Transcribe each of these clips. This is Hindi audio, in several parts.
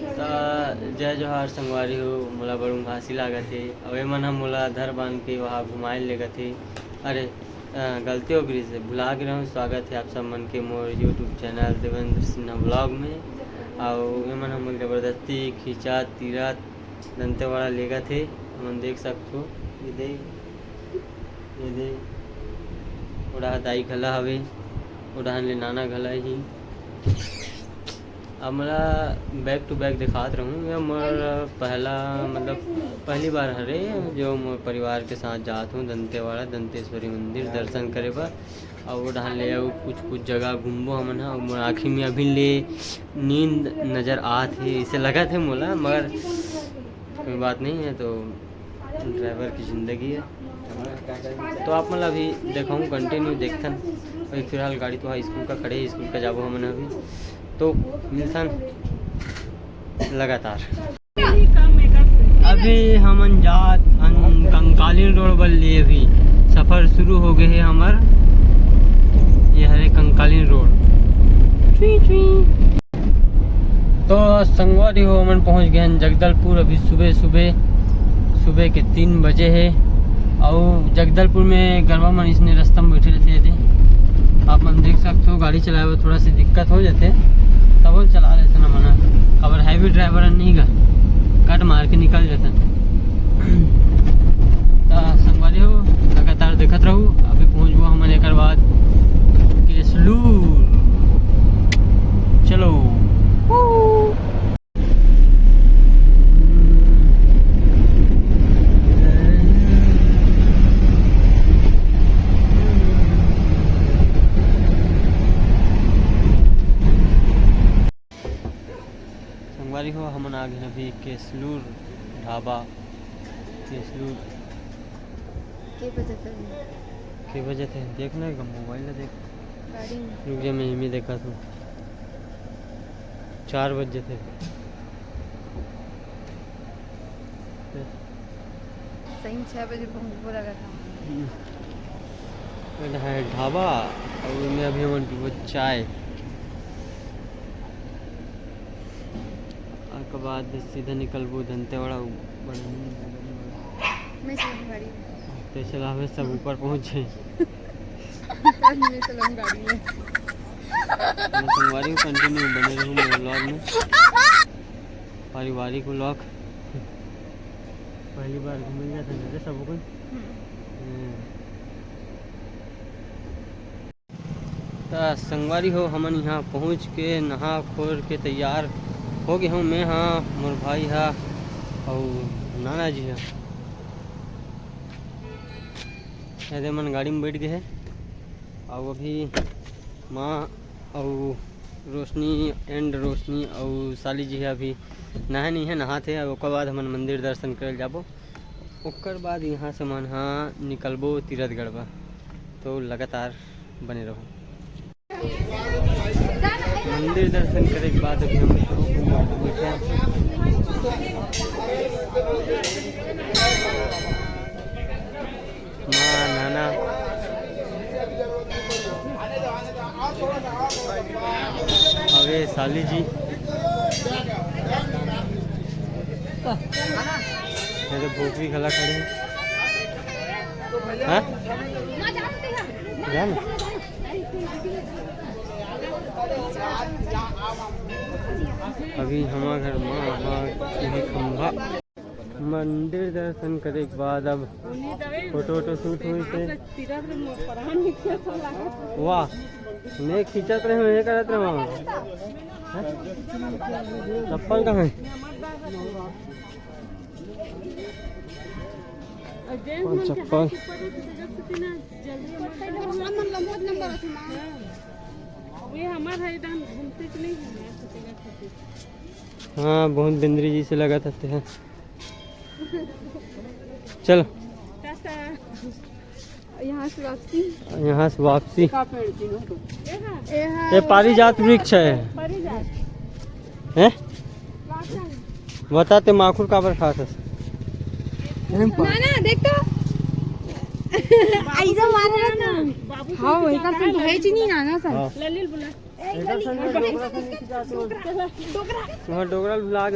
जय जोहार संगवारी हो। मोला बड़ू हंसी लागत है। अवे मन हम मोला धर बांध के वहाँ घुमाए ले गए थे। अरे गलती हो गई से भुला गए रहूँ। स्वागत है आप सब मन के मोर YouTube channel Devendra Sinha blog में। और मन हम जबरदस्ती खींचा तीरथ दंतेवाड़ा ले गए थे। हम देख सकते हो ये दे उड़ा दाई घला हवे उड़ान ले नाना घला ही। अब मला बैक टू बैक दिखात रहूँ। यह मोर पहला पहली बार हरे जो मोर परिवार के साथ जात हूँ दंतेवाड़ा दंतेश्वरी मंदिर दर्शन करे बर। और वो ढाल ले कुछ जगह घूमबो हमन हा। मोर आँखी में अभी ले नींद नज़र आत है। इसे लगा थे मोला मगर कोई बात नहीं है। तो ड्राइवर की ज़िंदगी है। तो आप मतलब अभी देखाऊँ कंटिन्यू देखथन। अभी फिलहाल गाड़ी तो स्कूल का खड़े स्कूल का जाबो हमन अभी। तो मिलसन लगातार। अभी हमन जात कंकालीन रोड बल लिए भी सफ़र शुरू हो गए है हमार। ये हरे कंकालीन रोड तो संगवारी हो हमन पहुंच गए हैं जगदलपुर। अभी सुबह के 3 बजे है। और जगदलपुर में गरबा मन इसने रास्ता में बैठे रहते थे। आप मन देख सकते हो गाड़ी चलाए हुए थोड़ा सी दिक्कत हो जाते तब चला लेते ना मना। अगर हैवी ड्राइवर नहीं गा कट मार के निकल जाते। तो संगवारी हो लगातार देखते रहूँ। अभी पहुँचबो हमन एक बाद केसलूर। चलो संगवारी हो हमन आ गए अभी केसलूर ढाबा। केसलूर के बजे थे देखना है मोबाइल में देख रुक जा मैं ही देखा था 4 बजे थे। सही 6 बजे पहुँचने लगा था। है ढाबा और में अभी हमन पीबो चाय। के बाद सीधा निकलबो दंतेवाड़ा। मैं चलाऊं गाड़ी तो चलावे सब ऊपर पहुँचे। मैं चलाऊं गाड़ी में। संगवारी कंटिन्यू बने रहूँ मेरे व्लॉग में। पारिवारिक व्लॉग पहली बार घूमने जाते हैं सब कुछ। तो संगवारी हो हमन यहाँ पहुँच के नहा खोर के तैयार हो गए हूँ। मैं हाँ मोर भाई हाँ और नाना जी है। ऐसे मन गाड़ी में बैठ गए है। और अभी माँ और रोशनी और साली जी है अभी नहा नहीं है नहाते। और उसके बाद हमन मंदिर दर्शन कर जाबो। उसके बाद यहाँ से मन हाँ निकलबो तीरथगढ़ बा। तो लगातार बने रहो। मंदिर दर्शन करे के बाद अभी हम बैठे माँ नाना अवे साली जी तो भोसरी खला खड़े हैं। जाना अभी हमारा घर माँ खंभा। मंदिर दर्शन करे के बाद अब फोटो शूट हुई थे। वाह मैं खींचत रहे मैं करत रहे। चप्पल कहाँ है? चप्पल हाँ बहुत बिंद्री जी से लगा सकते हैं। चलो यहाँ से वापसी ये पारिजात वृक्ष है। बताते माखुर काबर खात है ना देख तो ऐसा मारना ना। हाँ वही का भाई जी नहीं ना सर ललिल बोला वहाँ डोगरा लाग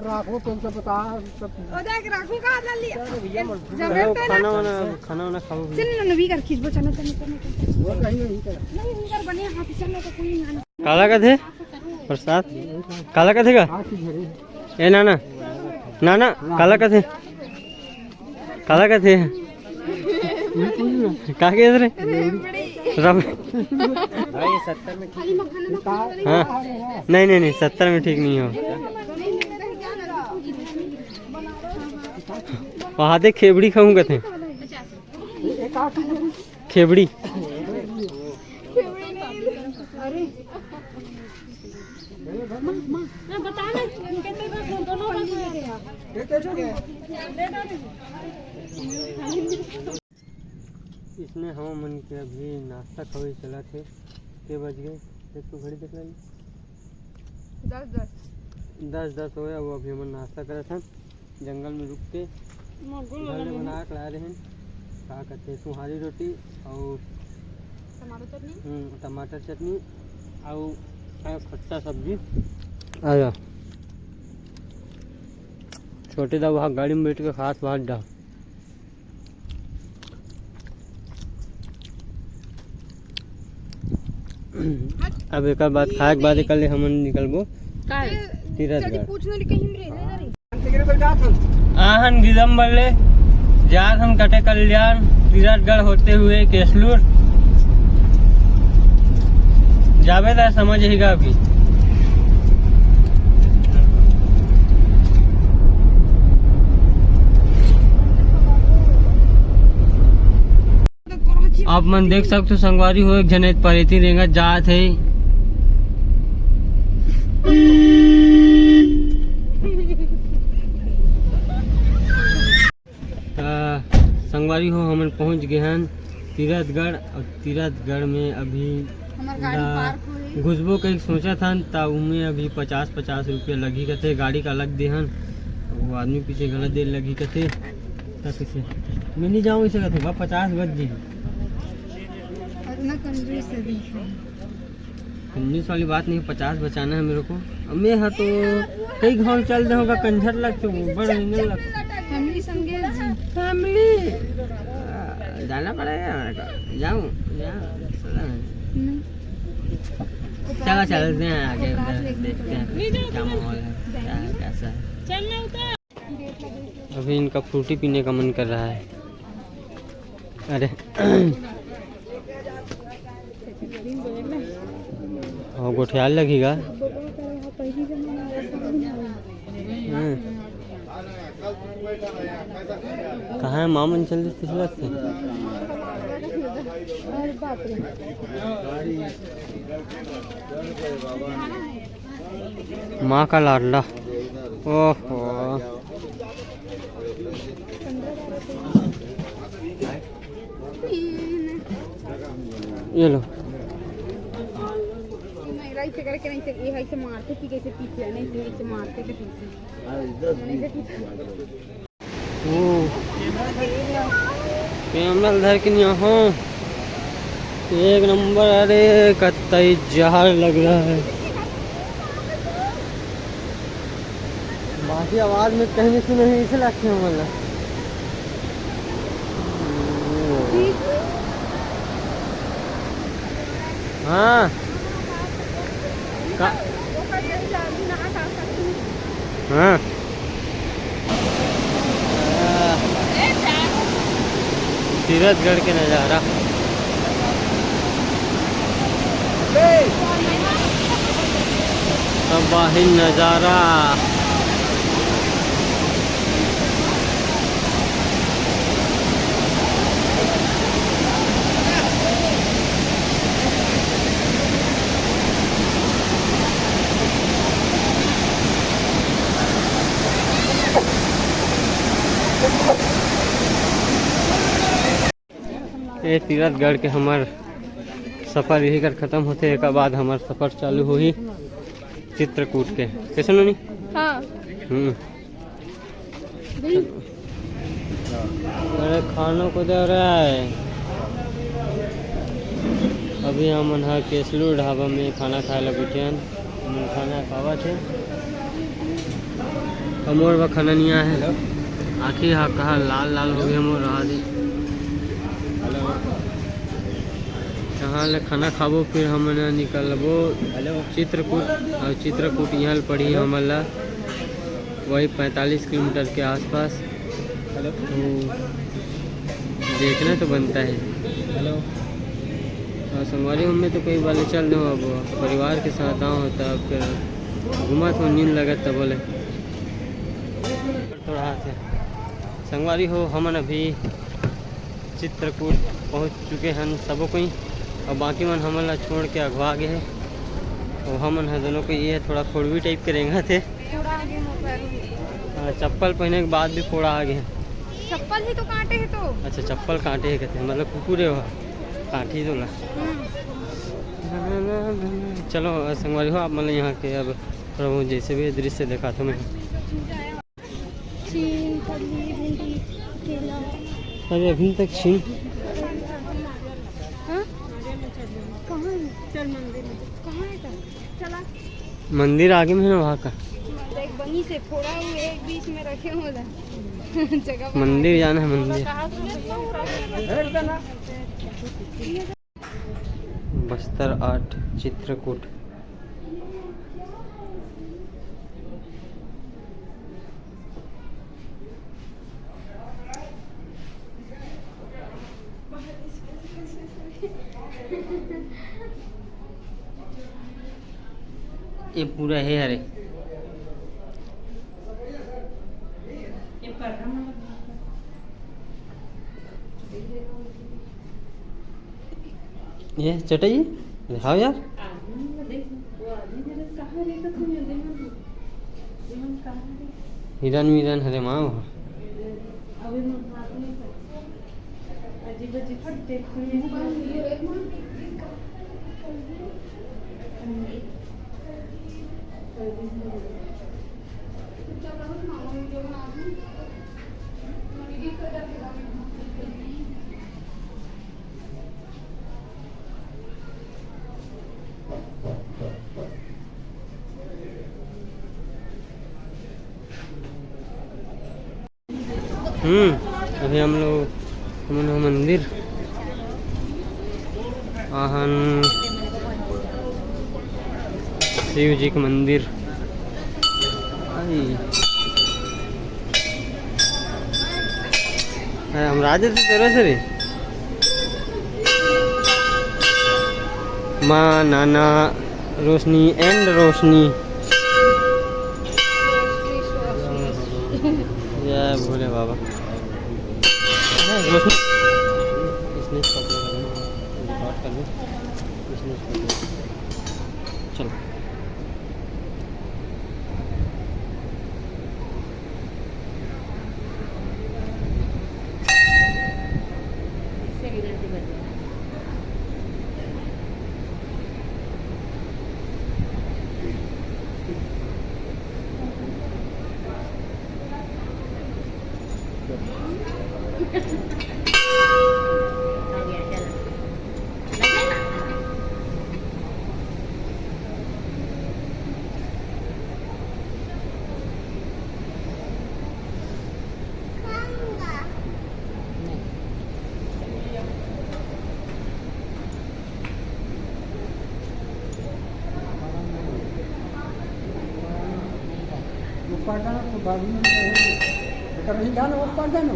राखो तुमसे बता खाना वाना खाओ। काला का थे प्रसाद काला का थे का ए नाना नाना काला का थे का के रे रब भाई 70 में हाँ नहीं 70 में ठीक नहीं हो। वहाँ देख खेबड़ी खाऊंगा थे खेबड़ी इसने हम मन के अभी नाश्ता खावे चला थे के बज गए एक तो घड़ी देख ली 10 हो गया। वो अभी हम नाश्ता करा था जंगल में रुक के घर में बना के ला रहे हैं क्या कहते हैं सुहारी रोटी और टमाटर चटनी और खट्टा सब्जी। आया छोटे दा वहाँ गाड़ी में बैठ के खास बात डा अब एक बात खाए के बाद कल हम निकलबो तीरथगढ़ आहन गिदम बल्ले जाखन कटे कल्याण तीरथगढ़ होते हुए केसलूर जावेदा समझ हीगा अभी। आप मन देख सकते हो संगवारी हो एक जने परेती रेंगा जात है संगवारी हो हमन पहुंच गए हैं तीरथगढ़ और तीरथगढ़ में अभी घुसबो कहीं सोचा था ता उनमें अभी 50 रुपये लगी कथे गाड़ी का अलग दे हन वो आदमी पीछे गलत देर लगी कथे पीछे मैं नहीं जाऊँ इसे कथे 50 गज दी कंजूस वाली बात नहीं 50 बचाना है मेरे को। मैं हाँ तो कई घाव चल रहे होगा कंझर लगते बड़े फैमिली जाना पड़ेगा जाऊँ चलो चलते हैं आगे देखते हैं क्या माहौल है क्या कैसा है। अभी इनका फ्रूटी पीने का मन कर रहा है। अरे और गोठियाल लगेगा कहाँ है मामन चल से माँ का लाडला ओहो ये लो ऐसे करके नहीं से ये ऐसे मारते कि कैसे पीछे नहीं से ऐसे मारते के पीछे ओ कैमल धर के नहीं हो एक नंबर। अरे कतई जहर लग रहा है बाकी आवाज में कहीं नहीं सुने इसे लगते हैं मतलब हाँ हाँ तीरथगढ़ के नज़ारा तबाही नज़ारा। ये तीरथगढ़ के हमार सफ़र यही कर ख़त्म होते एक बाद हमार सफ़र चालू हो ही चित्रकूट के कैसे नहीं। हाँ अरे खानों को दे रहा है अभी हम यहाँ केसलू ढाबा में खाना खाए ला बैठे हैं। हम खाना खावा थे मोर व खाना नहीं आया है। आखिर हाँ कहा लाल लाल हो गए मोर रहा दी यहाँ ले खाना खाबो। फिर हम निकलबो चित्रकूट और चित्रकूट यहाँ पड़ी हमारा वही 45 किलोमीटर के आसपास। तो देखना तो बनता है। हेलो और संगवारी में तो कई बार चल दो। अब परिवार के साथ आओ होता फिर घुमा तो नींद लगा तब बोले थोड़ा से संगवारी हो। हम अभी चित्रकूट पहुंच चुके हैं सबों कोई और बाकी मन हमला छोड़ के अगवा गए हैं। और हम दोनों को ये थोड़ा फोड़वी टाइप के रेंगा थे। चप्पल पहनने के बाद भी फोड़ा आ गए। चप्पल ही तो कांटे है तो। अच्छा चप्पल कांटे है कहते हैं मतलब कुकुरे हो कांटी तो ला। चलो संगवारी हो आप मतलब यहाँ के अब प्रभु जैसे भी दृश्य देखा था मैं। अरे अभी तक छीन मंदिर आगे में है ना वहाँ का। एक बनी से फोड़ा हुए एक बीच में रखे हो जगह मंदिर जाना है मंदिर। बस्तर आर्ट चित्रकूट। ये पूरा है अरे ये चटाई दिखाओ यार। हिरन मिरन हरे माँ अभी हम लोग मंदिर आहन शिव जी का मंदिर। हम राजे से तेरे से रे माँ नाना रोशनी एंड रोशनी जय भोले बाबा। रोशनी इसने रिकॉर्ड कर लो चलो। ऊपर जाना तो बाबू नहीं जाना ऊपर जाना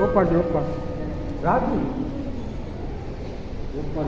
ऊपर ऊपर राजू ऊपर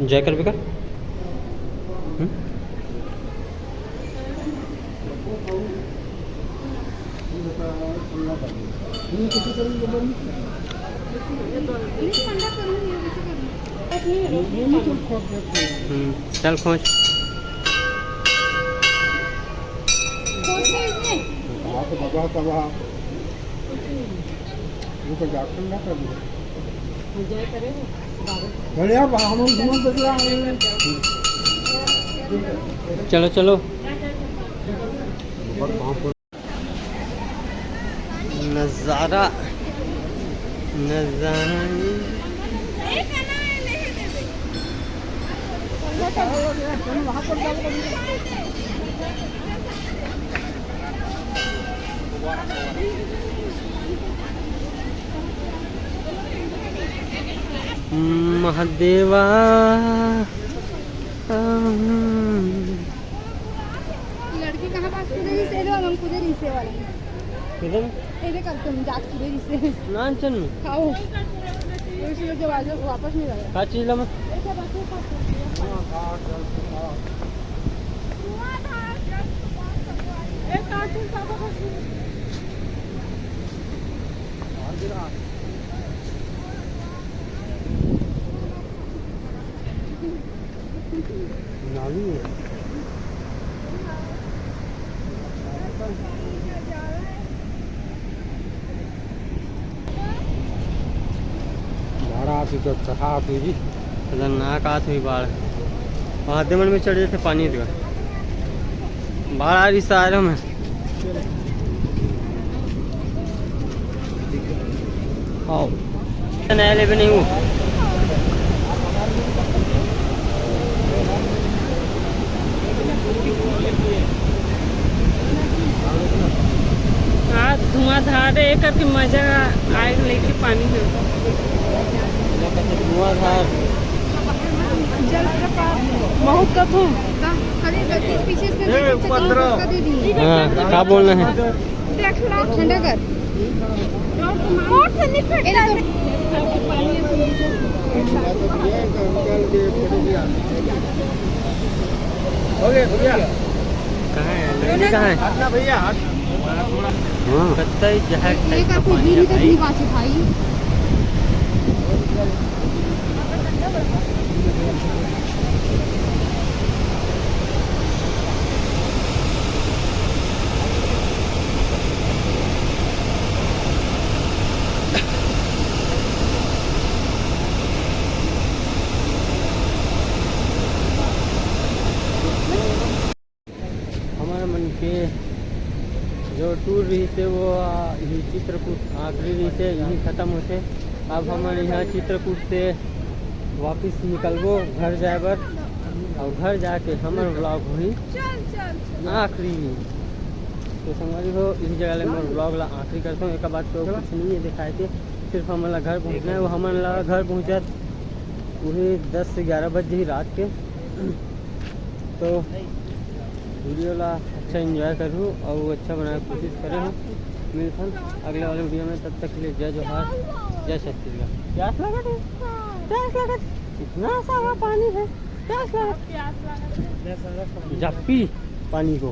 जय कर बेकर चल खोज चलो चलो नज़ारा नज़ारा महादेवा लड़की कहाँ पास कुदे से लो हम कुदे रिसे वाले किधर ऐसे करते हम जात कुदे रिसे नानचन में खाओ तो इसलिए जब आज वापस नहीं आया का चीज लम नाली है तो चढ़ा जी खतरनाक आत हुई बाढ़ वहाँ दमन में चढ़े थे पानी का बाढ़ आ रही सारों में आओ नया ले भी नहीं हूँ धुआंधार है करके मजा आए लेके पानी में धुआंधार बहुत कथों क्या बोलना है ठंडा कर कहाँ है कहाँ है भैया कत्ता ही जहर टाइप का कोई पानी गिरी है तक नहीं बाची भाई हमारे मन के जो टूर रही थे वो यही चित्रकूट आखिरी रही थे यही ख़त्म होते अब हमारे यहाँ चित्रकूट से वापस निकलबो घर जाए बर और घर जाके हमारे ब्लॉग हुई आखिरी तो संगवारी हो इस जगह ले मैं ब्लॉग ला आखिरी करता हूँ। एक बात तो कुछ नहीं है दिखाए थे सिर्फ हमारा घर पहुँचना है वो हमारा घर पहुँचा वही 10 से 11 बजे ही रात के तो वीडियो ला अच्छा एंजॉय करूँ और वो अच्छा बनाने की कोशिश करें हम मिलते हैं अगले वाले वीडियो में तब तक के लिए जय जोहार जय छत्तीसगढ़। प्यास लगा थे प्यास लगा इतना सारा पानी है प्यास लगा जप्पी पानी को